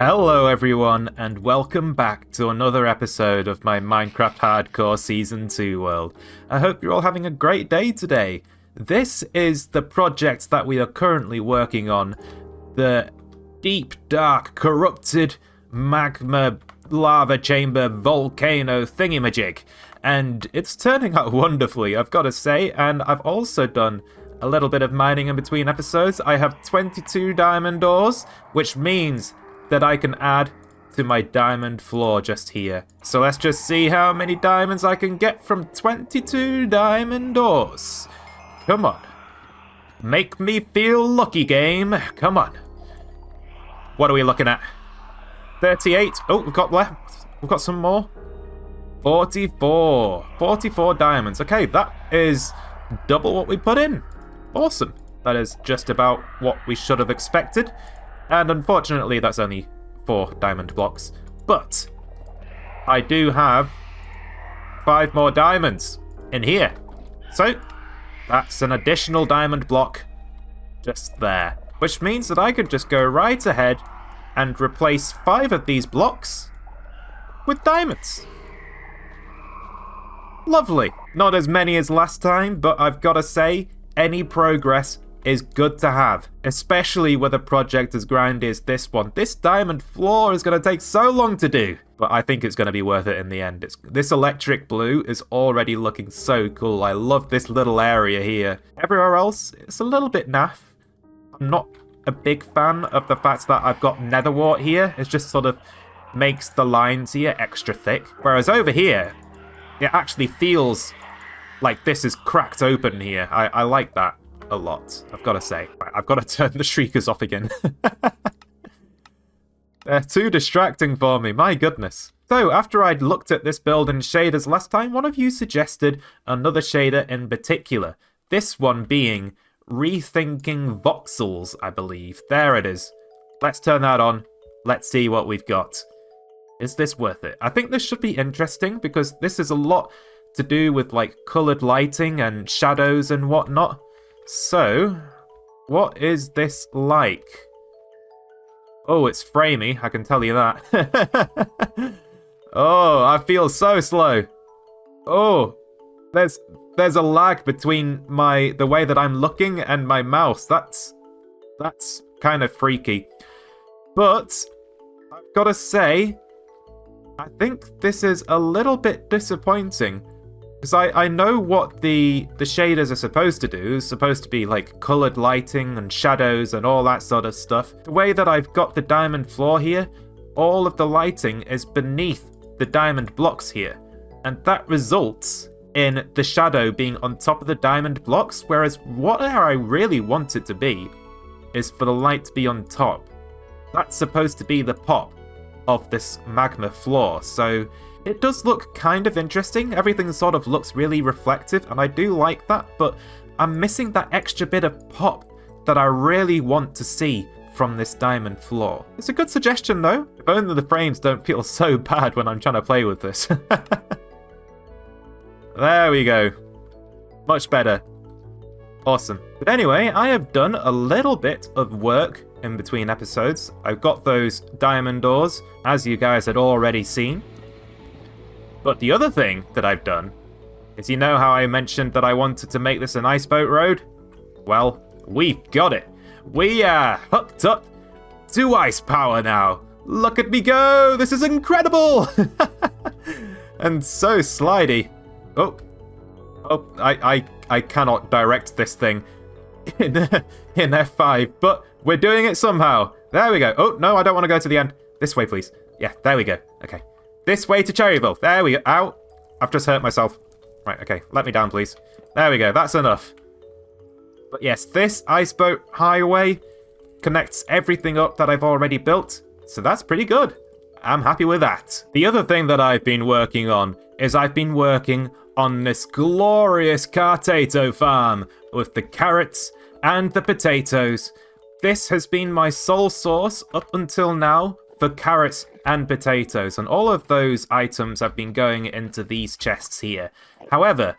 Hello everyone, and welcome back to another episode of my Minecraft Hardcore Season 2 world. I hope you're all having a great day today. This is the project that we are currently working on, the deep, dark, corrupted magma lava chamber volcano thingamajig. And it's turning out wonderfully, I've got to say, and I've also done a little bit of mining in between episodes. I have 22 diamond ores, which means that I can add to my diamond floor just here. So let's just see how many diamonds I can get from 22 diamond ores. Come on. Make me feel lucky, game. Come on. What are we looking at? 38. Oh, we've got some more. 44. 44 diamonds. Okay, that is double what we put in. Awesome. That is just about what we should have expected. And unfortunately, that's only 4 diamond blocks. But I do have 5 more diamonds in here. So that's an additional diamond block just there. Which means that I could just go right ahead and replace 5 of these blocks with diamonds. Lovely. Not as many as last time, but I've got to say, any progress is good to have, especially with a project as grand as this one. This diamond floor is going to take so long to do, but I think it's going to be worth it in the end. This electric blue is already looking so cool. I love this little area here. Everywhere else, it's a little bit naff. I'm not a big fan of the fact that I've got nether wart here. It just sort of makes the lines here extra thick. Whereas over here, it actually feels like this is cracked open here. I like that a lot, I've got to say. Right, I've got to turn the shriekers off again. They're too distracting for me, my goodness. So, after I'd looked at this build in shaders last time, one of you suggested another shader in particular. This one being Rethinking Voxels, I believe. There it is. Let's turn that on. Let's see what we've got. Is this worth it? I think this should be interesting because this is a lot to do with like coloured lighting and shadows and whatnot. So, what is this like? Oh, it's framey, I can tell you that. Oh, I feel so slow. Oh, there's a lag between the way that I'm looking and my mouse. That's kind of freaky. But I've got to say, I think this is a little bit disappointing. Because I know what the shaders are supposed to do. It's supposed to be like coloured lighting and shadows and all that sort of stuff. The way that I've got the diamond floor here, all of the lighting is beneath the diamond blocks here. And that results in the shadow being on top of the diamond blocks. Whereas what I really want it to be is for the light to be on top. That's supposed to be the pop of this magma floor. So it does look kind of interesting. Everything sort of looks really reflective, and I do like that, but I'm missing that extra bit of pop that I really want to see from this diamond floor. It's a good suggestion though. If only the frames don't feel so bad when I'm trying to play with this. There we go. Much better. Awesome. But anyway, I have done a little bit of work in between episodes. I've got those diamond ores, as you guys had already seen. But the other thing that I've done is, you know how I mentioned that I wanted to make this an iceboat road? Well, we've got it. We are hooked up to ice power now. Look at me go! This is incredible! And so slidey. Oh, I cannot direct this thing in F5, but we're doing it somehow. There we go. Oh, no, I don't want to go to the end. This way, please. Yeah, there we go. Okay. This way to Cherryville. There we go. Ow. I've just hurt myself. Right, okay. Let me down, please. There we go. That's enough. But yes, this iceboat highway connects everything up that I've already built. So that's pretty good. I'm happy with that. The other thing that I've been working on is I've been working on this glorious cartato farm with the carrots and the potatoes. This has been my sole source up until now for carrots and potatoes, and all of those items have been going into these chests here. However,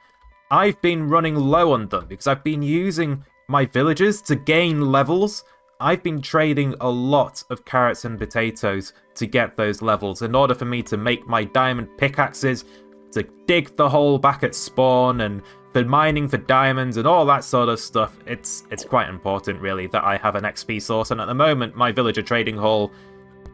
I've been running low on them because I've been using my villagers to gain levels I've been trading a lot of carrots and potatoes to get those levels in order for me to make my diamond pickaxes, to dig the hole back at spawn, and for mining for diamonds and all that sort of stuff. It's quite important, really, that I have an XP source, and at the moment, my villager trading hall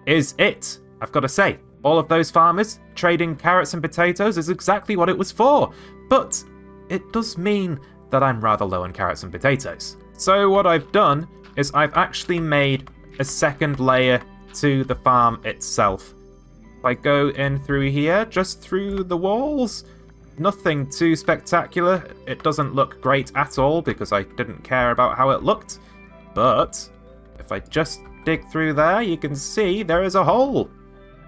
is it. I've got to say, all of those farmers trading carrots and potatoes is exactly what it was for, but it does mean that I'm rather low on carrots and potatoes. So what I've done is I've actually made a second layer to the farm itself. If I go in through here, just through the walls, nothing too spectacular. It doesn't look great at all because I didn't care about how it looked. But if I just dig through there, you can see there is a hole.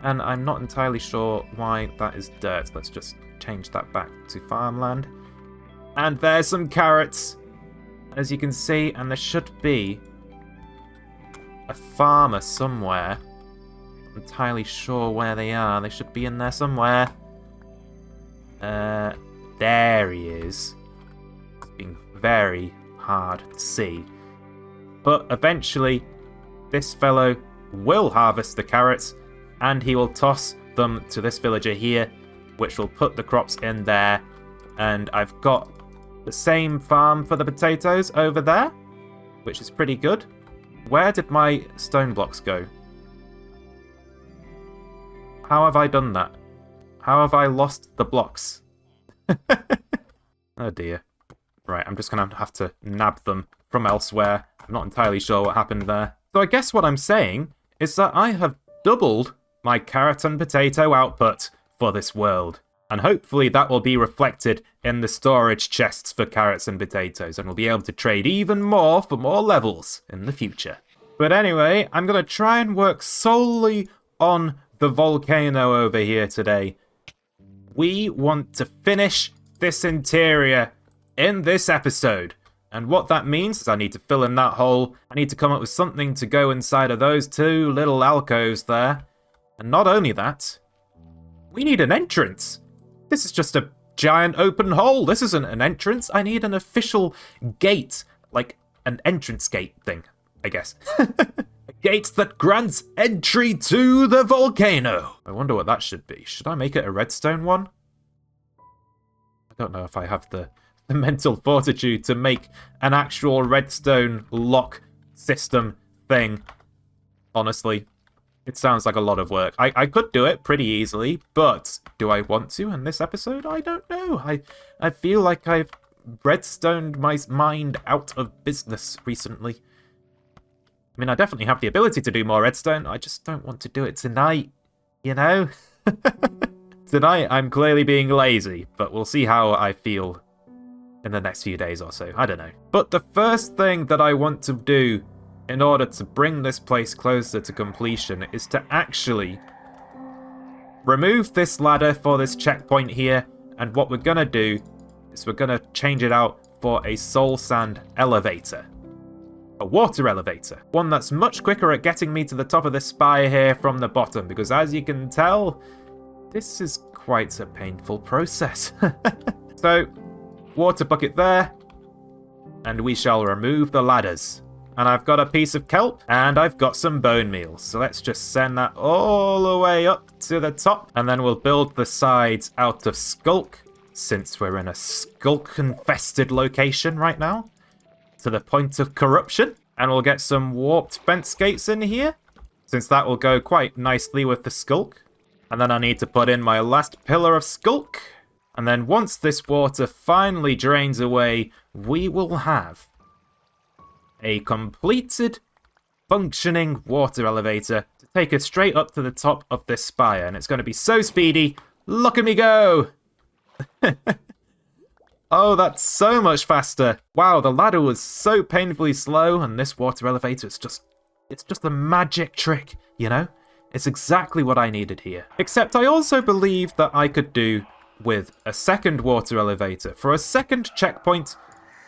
And I'm not entirely sure why that is dirt. Let's just change that back to farmland. And there's some carrots, as you can see, and there should be a farmer somewhere. Not entirely sure where they are. They should be in there somewhere. There he is. It's been very hard to see. But eventually, this fellow will harvest the carrots, and he will toss them to this villager here, which will put the crops in there. And I've got the same farm for the potatoes over there, which is pretty good. Where did my stone blocks go? How have I done that? How have I lost the blocks? Oh dear. Right, I'm just going to have to nab them from elsewhere. I'm not entirely sure what happened there. So I guess what I'm saying is that I have doubled my carrot and potato output for this world. And hopefully that will be reflected in the storage chests for carrots and potatoes, and we'll be able to trade even more for more levels in the future. But anyway, I'm going to try and work solely on the volcano over here today. We want to finish this interior in this episode. And what that means is I need to fill in that hole. I need to come up with something to go inside of those two little alcoves there. And not only that, we need an entrance. This is just a giant open hole. This isn't an entrance. I need an official gate, like an entrance gate thing, I guess. A gate that grants entry to the volcano. I wonder what that should be. Should I make it a redstone one? I don't know if I have the mental fortitude to make an actual redstone lock system thing. Honestly, it sounds like a lot of work. I could do it pretty easily, but do I want to in this episode? I don't know. I feel like I've redstoned my mind out of business recently. I mean, I definitely have the ability to do more redstone. I just don't want to do it tonight, you know? Tonight, I'm clearly being lazy, but we'll see how I feel in the next few days or so. I don't know. But the first thing that I want to do in order to bring this place closer to completion is to actually remove this ladder for this checkpoint here. And what we're going to do is we're going to change it out for a soul sand elevator. A water elevator. One that's much quicker at getting me to the top of this spire here from the bottom. Because as you can tell, this is quite a painful process. So, water bucket there. And we shall remove the ladders. And I've got a piece of kelp, and I've got some bone meal. So let's just send that all the way up to the top. And then we'll build the sides out of sculk, since we're in a sculk-infested location right now, to the point of corruption. And we'll get some warped fence gates in here, since that will go quite nicely with the sculk. And then I need to put in my last pillar of sculk. And then once this water finally drains away, we will have a completed, functioning water elevator to take us straight up to the top of this spire. And it's going to be so speedy. Look at me go! Oh, that's so much faster. Wow, the ladder was so painfully slow, and this water elevator is just a magic trick, you know? It's exactly what I needed here. Except I also believe that I could do with a second water elevator for a second checkpoint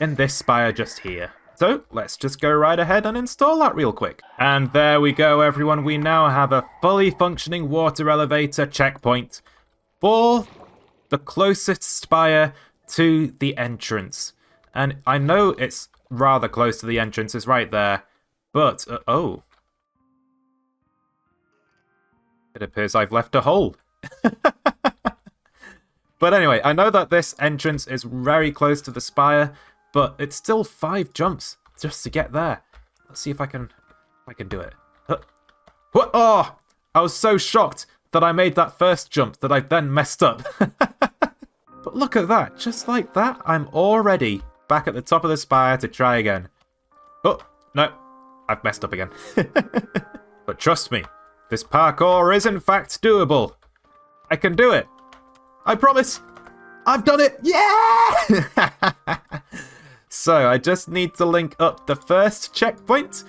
in this spire just here. So let's just go right ahead and install that real quick. And there we go, everyone. We now have a fully functioning water elevator checkpoint for the closest spire to the entrance. And I know it's rather close to the entrance. It's right there. But, oh. It appears I've left a hole. But anyway, I know that this entrance is very close to the spire, but it's still 5 jumps just to get there. Let's see if I can do it. What? Oh! I was so shocked that I made that first jump that I then messed up. But look at that. Just like that, I'm already back at the top of the spire to try again. Oh, no. I've messed up again. But trust me, this parkour is in fact doable. I can do it. I promise. I've done it. Yeah! So I just need to link up the first checkpoint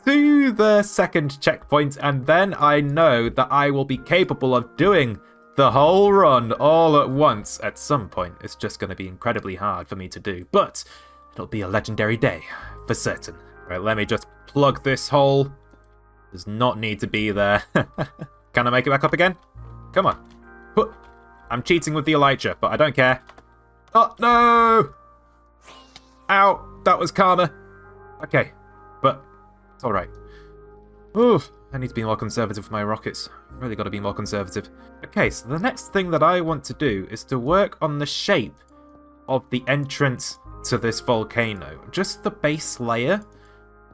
to the second checkpoint, and then I know that I will be capable of doing the whole run all at once at some point. It's just going to be incredibly hard for me to do, but it'll be a legendary day for certain. Right, let me just plug this hole. Does not need to be there. Can I make it back up again? Come on. I'm cheating with the elytra, but I don't care. Oh, no! Ow, that was karma. Okay, but it's alright. Ooh, I need to be more conservative with my rockets. Really got to be more conservative. Okay, so the next thing that I want to do is to work on the shape of the entrance to this volcano. Just the base layer.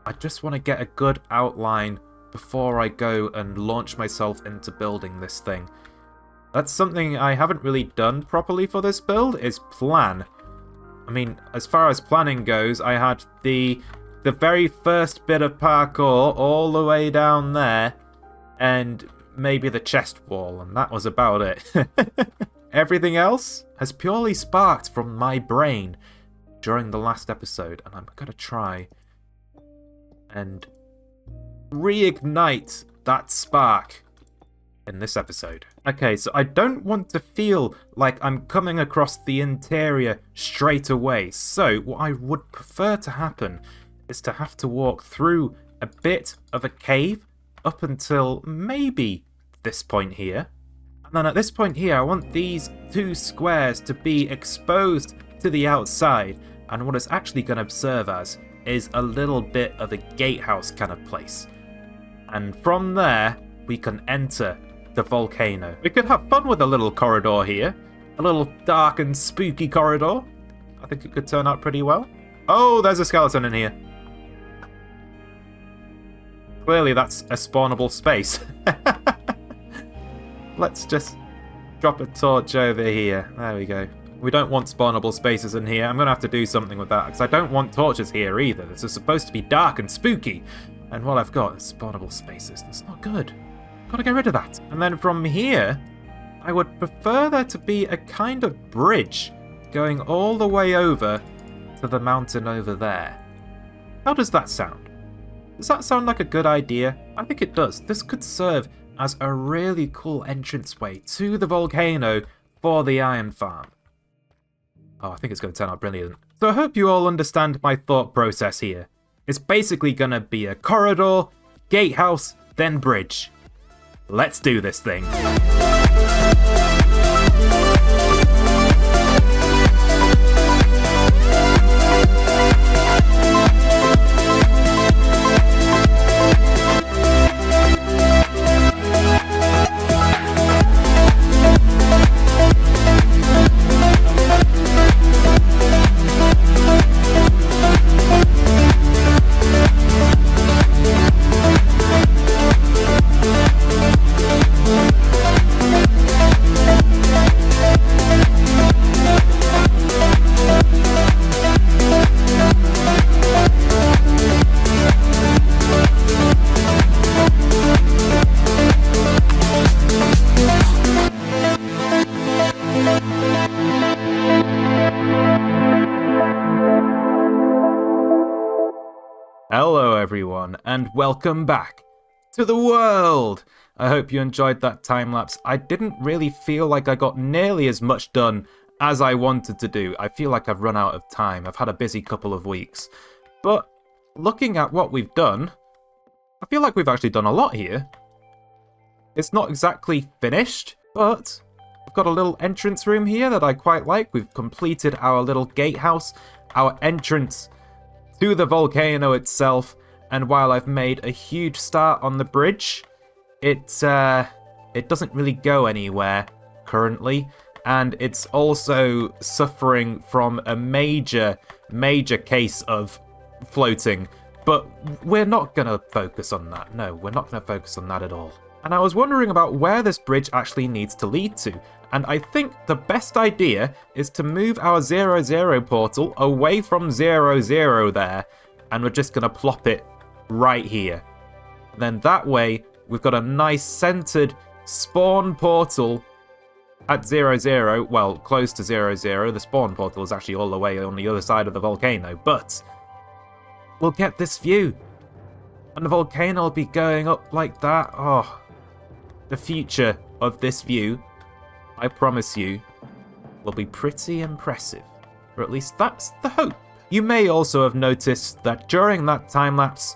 I just want to get a good outline before I go and launch myself into building this thing. That's something I haven't really done properly for this build, is plan. I mean, as far as planning goes, I had the very first bit of parkour all the way down there, and maybe the chest wall, and that was about it. Everything else has purely sparked from my brain during the last episode, and I'm going to try and reignite that spark in this episode. Okay, so I don't want to feel like I'm coming across the interior straight away. So what I would prefer to happen is to have to walk through a bit of a cave up until maybe this point here. And then at this point here, I want these 2 squares to be exposed to the outside. And what it's actually going to serve as is a little bit of a gatehouse kind of place. And from there, we can enter the volcano. We could have fun with a little corridor here. A little dark and spooky corridor. I think it could turn out pretty well. Oh, there's a skeleton in here. Clearly that's a spawnable space. Let's just drop a torch over here. There we go. We don't want spawnable spaces in here. I'm going to have to do something with that, because I don't want torches here either. This is supposed to be dark and spooky. And what I've got is spawnable spaces. That's not good. Gotta get rid of that. And then from here, I would prefer there to be a kind of bridge going all the way over to the mountain over there. How does that sound? Does that sound like a good idea? I think it does. This could serve as a really cool entranceway to the volcano for the iron farm. Oh, I think it's going to turn out brilliant. So I hope you all understand my thought process here. It's basically going to be a corridor, gatehouse, then bridge. Let's do this thing. Hello everyone, and welcome back to the world! I hope you enjoyed that time-lapse. I didn't really feel like I got nearly as much done as I wanted to do. I feel like I've run out of time. I've had a busy couple of weeks. But looking at what we've done, I feel like we've actually done a lot here. It's not exactly finished, but we've got a little entrance room here that I quite like. We've completed our little gatehouse, our entrance to the volcano itself, And while I've made a huge start on the bridge, it doesn't really go anywhere currently. And it's also suffering from a major case of floating. But we're not going to focus on that. No, we're not going to focus on that at all. And I was wondering about where this bridge actually needs to lead to. And I think the best idea is to move our 0, portal away from 0, there. And we're just going to plop it right here. Then that way, we've got a nice centered spawn portal at 0, well, close to 0. The spawn portal is actually all the way on the other side of the volcano, but we'll get this view. And the volcano will be going up like that. Oh, the future of this view, I promise you, will be pretty impressive. Or at least that's the hope. You may also have noticed that during that time lapse,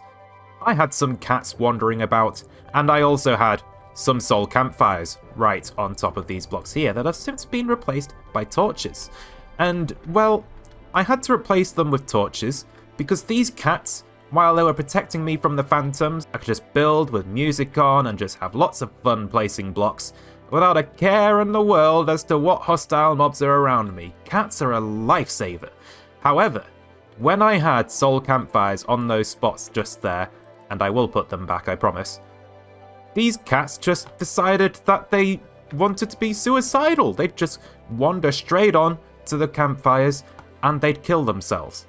I had some cats wandering about, and I also had some soul campfires right on top of these blocks here that have since been replaced by torches. And, well, I had to replace them with torches because these cats, while they were protecting me from the phantoms, I could just build with music on and just have lots of fun placing blocks without a care in the world as to what hostile mobs are around me. Cats are a lifesaver. However, when I had soul campfires on those spots just there, and I will put them back, I promise, these cats just decided that they wanted to be suicidal. They'd just wander straight on to the campfires and they'd kill themselves.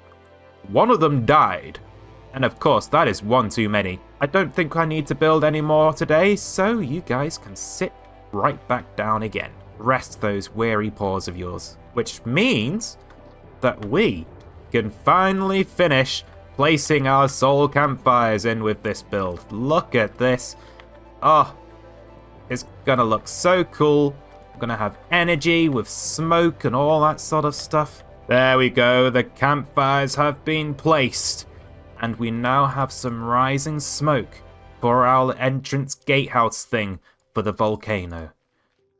One of them died. And of course, that is one too many. I don't think I need to build any more today, so you guys can sit right back down again. Rest those weary paws of yours. Which means that we can finally finish placing our soul campfires in with this build. Look at this. Oh, it's gonna look so cool. I'm gonna have energy with smoke and all that sort of stuff. There we go, the campfires have been placed. And we now have some rising smoke for our entrance gatehouse thing for the volcano.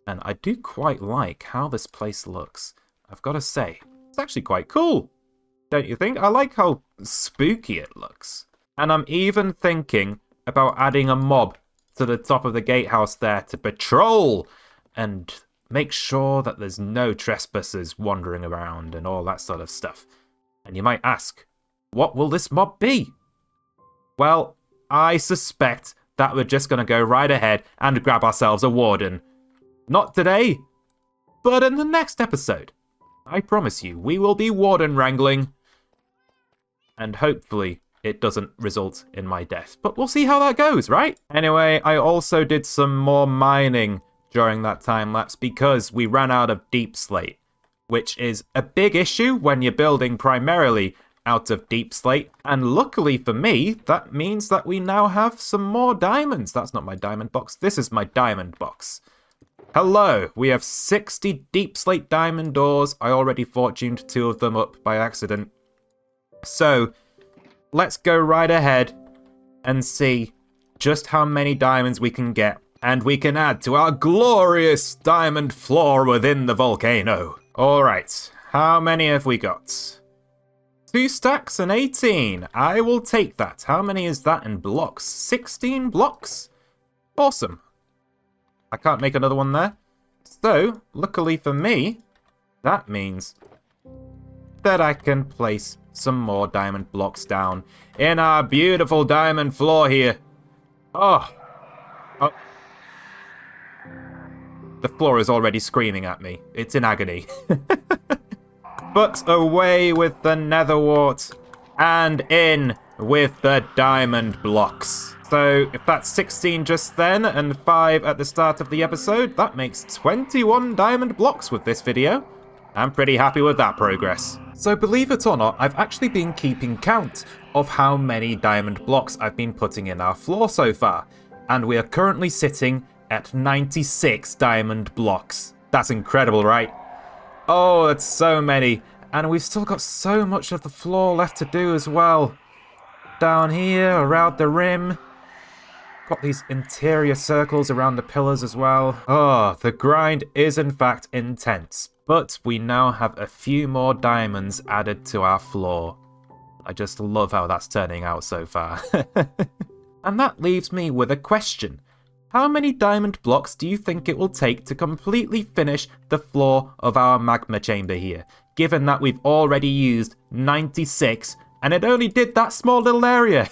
And I do quite like how this place looks. I've got to say, it's actually quite cool. Don't you think? I like how spooky it looks. And I'm even thinking about adding a mob to the top of the gatehouse there to patrol and make sure that there's no trespassers wandering around and all that sort of stuff. And you might ask, what will this mob be? Well, I suspect that we're just going to go right ahead and grab ourselves a warden. Not today, but in the next episode. I promise you, we will be warden wrangling. And hopefully it doesn't result in my death. But we'll see how that goes, right? Anyway, I also did some more mining during that time lapse because we ran out of deep slate, which is a big issue when you're building primarily out of deep slate. And luckily for me, that means that we now have some more diamonds. That's not my diamond box. This is my diamond box. Hello, we have 60 deep slate diamond doors. I already fortuned 2 of them up by accident. So let's go right ahead and see just how many diamonds we can get. And we can add to our glorious diamond floor within the volcano. Alright, how many have we got? 2 stacks and 18. I will take that. How many is that in blocks? 16 blocks? Awesome. I can't make another one there. So, luckily for me, that means that I can place some more diamond blocks down in our beautiful diamond floor here. Oh. The floor is already screaming at me. It's in agony. But away with the netherwort and in with the diamond blocks. So if that's 16 just then and 5 at the start of the episode, that makes 21 diamond blocks with this video. I'm pretty happy with that progress. So believe it or not, I've actually been keeping count of how many diamond blocks I've been putting in our floor so far. And we are currently sitting at 96 diamond blocks. That's incredible, right? Oh, that's so many. And we've still got so much of the floor left to do as well. Down here, around the rim. Got these interior circles around the pillars as well. Oh, the grind is in fact intense. But we now have a few more diamonds added to our floor. I just love how that's turning out so far. And that leaves me with a question. How many diamond blocks do you think it will take to completely finish the floor of our magma chamber here, given that we've already used 96 and it only did that small little area?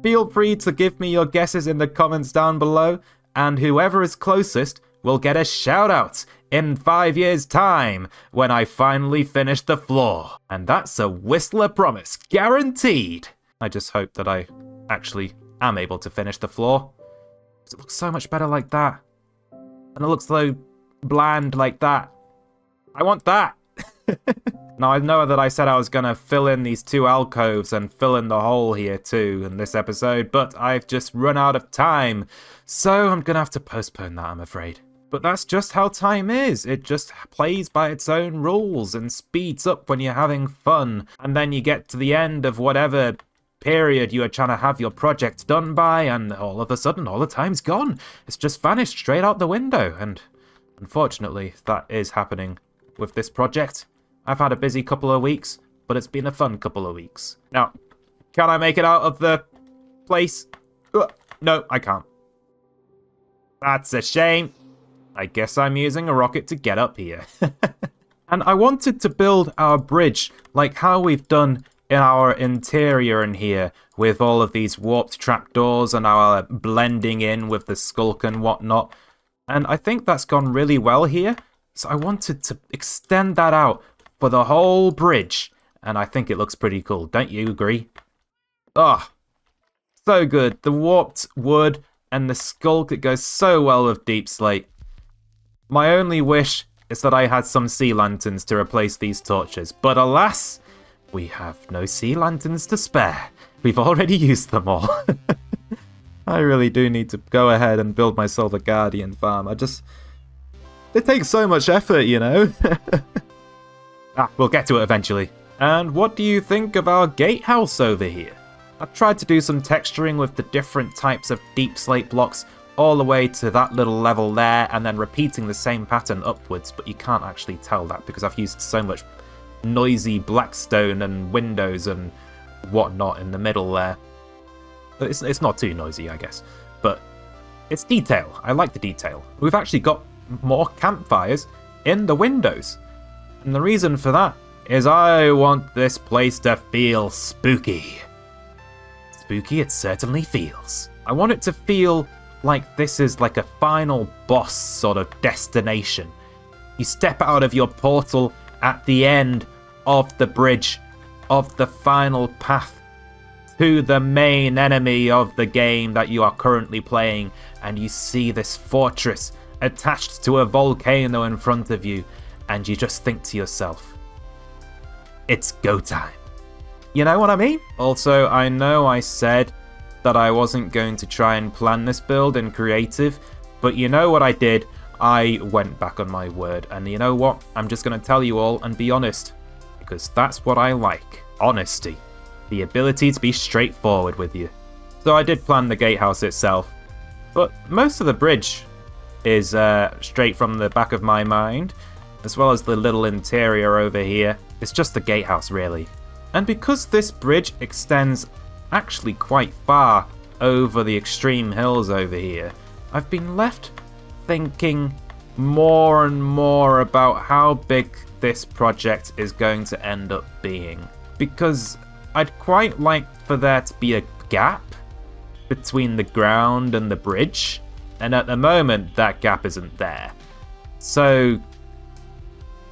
Feel free to give me your guesses in the comments down below, and whoever is closest will get a shout out in 5 years' time when I finally finish the floor. And that's a Whistler promise, guaranteed. I just hope that I actually am able to finish the floor. It looks so much better like that. And it looks so bland like that. I want that! Now, I know that I said I was going to fill in these 2 alcoves and fill in the hole here too in this episode, but I've just run out of time. So I'm going to have to postpone that, I'm afraid. But that's just how time is. It just plays by its own rules and speeds up when you're having fun. And then you get to the end of whatever period you are trying to have your project done by, and all of a sudden all the time's gone. It's just vanished straight out the window, and unfortunately that is happening with this project. I've had a busy couple of weeks, but it's been a fun couple of weeks. Now, can I make it out of the place? No, I can't. That's a shame. I guess I'm using a rocket to get up here. And I wanted to build our bridge like how we've done in our interior in here, with all of these warped trapdoors and our blending in with the sculk and whatnot. And I think that's gone really well here. So I wanted to extend that out for the whole bridge. And I think it looks pretty cool. Don't you agree? Oh, so good. The warped wood and the sculk, it goes so well with deep slate. My only wish is that I had some sea lanterns to replace these torches. But alas, we have no sea lanterns to spare. We've already used them all. I really do need to go ahead and build myself a guardian farm. It takes so much effort, you know? We'll get to it eventually. And what do you think of our gatehouse over here? I've tried to do some texturing with the different types of deep slate blocks all the way to that little level there, and then repeating the same pattern upwards, but you can't actually tell that because I've used so much noisy blackstone and windows and whatnot in the middle there. It's not too noisy, I guess, but it's detail. I like the detail. We've actually got more campfires in the windows, and the reason for that is I want this place to feel spooky. Spooky it certainly feels. I want it to feel like this is like a final boss sort of destination. You step out of your portal at the end of the bridge of the final path to the main enemy of the game that you are currently playing, and you see this fortress attached to a volcano in front of you, and you just think to yourself, it's go time. You know what I mean? Also, I know I said that I wasn't going to try and plan this build in creative, but you know what I did? I went back on my word, and you know what? I'm just going to tell you all and be honest, because that's what I like. Honesty. The ability to be straightforward with you. So I did plan the gatehouse itself, but most of the bridge is straight from the back of my mind, as well as the little interior over here. It's just the gatehouse, really. And because this bridge extends actually quite far over the extreme hills over here, I've been left thinking more and more about how big this project is going to end up being. Because I'd quite like for there to be a gap between the ground and the bridge, and at the moment that gap isn't there. So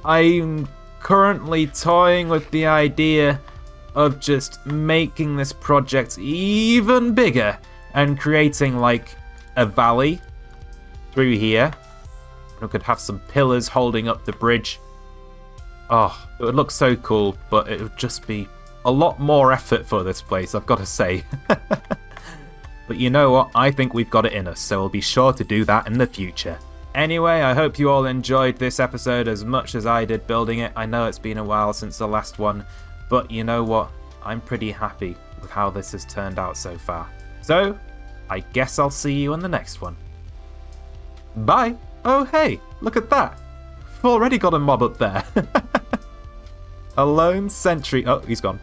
I'm currently toying with the idea of just making this project even bigger and creating like a valley through here. We could have some pillars holding up the bridge. Oh, it would look so cool, but it would just be a lot more effort for this place, I've got to say. But you know what? I think we've got it in us, so we'll be sure to do that in the future. Anyway, I hope you all enjoyed this episode as much as I did building it. I know it's been a while since the last one, but you know what? I'm pretty happy with how this has turned out so far. So, I guess I'll see you in the next one. Bye! Oh hey, look at that! We've already got a mob up there. A lone sentry. Oh, he's gone.